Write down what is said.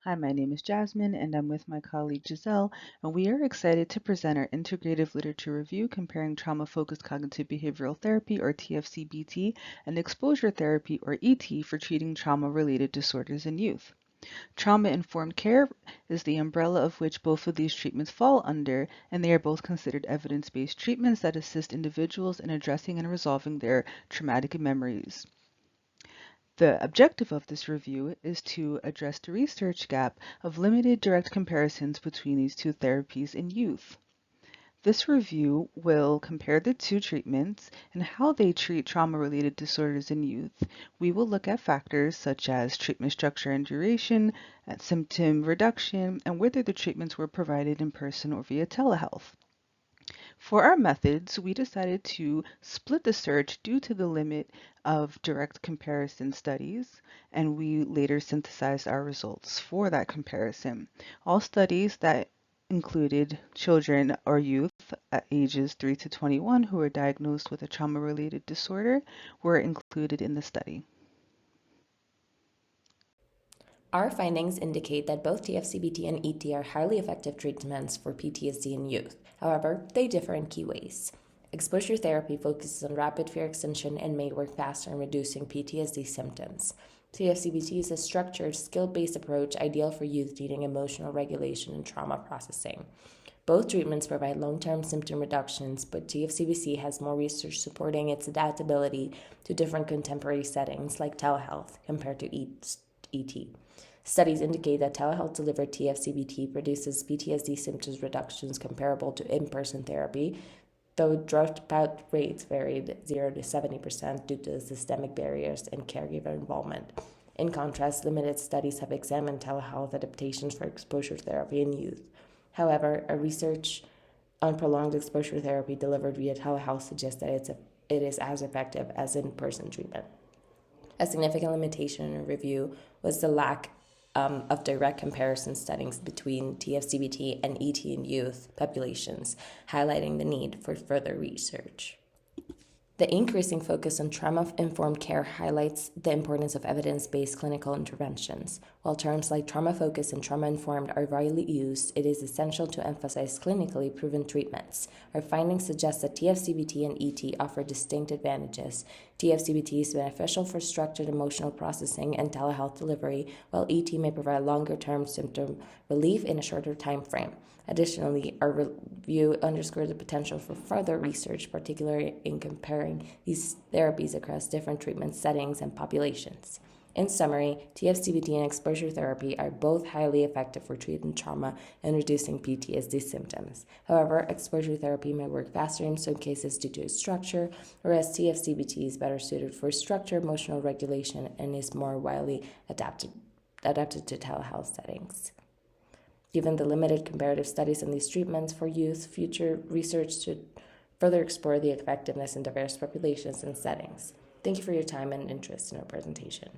Hi, my name is Jasmine, and I'm with my colleague Giselle, and we are excited to present our integrative literature review comparing trauma-focused cognitive behavioral therapy, or TFCBT, and exposure therapy, or ET, for treating trauma-related disorders in youth. Trauma-informed care is the umbrella of which both of these treatments fall under, and they are both considered evidence-based treatments that assist individuals in addressing and resolving their traumatic memories. The objective of this review is to address the research gap of limited direct comparisons between these two therapies in youth. This review will compare the two treatments and how they treat trauma-related disorders in youth. We will look at factors such as treatment structure and duration, at symptom reduction, and whether the treatments were provided in person or via telehealth. For our methods, we decided to split the search due to the limit of direct comparison studies, and we later synthesized our results for that comparison. All studies that included children or youth at ages 3 to 21 who were diagnosed with a trauma-related disorder were included in the study. Our findings indicate that both TFCBT and ET are highly effective treatments for PTSD in youth. However, they differ in key ways. Exposure therapy focuses on rapid fear extinction and may work faster in reducing PTSD symptoms. TFCBT is a structured, skill-based approach ideal for youth needing emotional regulation and trauma processing. Both treatments provide long-term symptom reductions, but TFCBT has more research supporting its adaptability to different contemporary settings like telehealth compared to ET. Studies indicate that telehealth-delivered TFCBT produces PTSD symptoms reductions comparable to in-person therapy, though dropout rates varied 0 to 70% due to systemic barriers and caregiver involvement. In contrast, limited studies have examined telehealth adaptations for exposure therapy in youth. However, a research on prolonged exposure therapy delivered via telehealth suggests that it is as effective as in-person treatment. A significant limitation in the review was the lack of direct comparison studies between TFCBT and ET in youth populations, highlighting the need for further research. The increasing focus on trauma-informed care highlights the importance of evidence-based clinical interventions. While terms like trauma-focused and trauma-informed are widely used, it is essential to emphasize clinically proven treatments. Our findings suggest that TFCBT and ET offer distinct advantages. TFCBT is beneficial for structured emotional processing and telehealth delivery, while ET may provide longer-term symptom relief in a shorter time frame. Additionally, our review underscores the potential for further research, particularly in comparing these therapies across different treatment settings and populations. In summary, TFCBT and exposure therapy are both highly effective for treating trauma and reducing PTSD symptoms. However, exposure therapy may work faster in some cases due to its structure, whereas TFCBT is better suited for structure, emotional regulation, and is more widely adapted to telehealth settings. Given the limited comparative studies on these treatments for youth, future research should further explore the effectiveness in diverse populations and settings. Thank you for your time and interest in our presentation.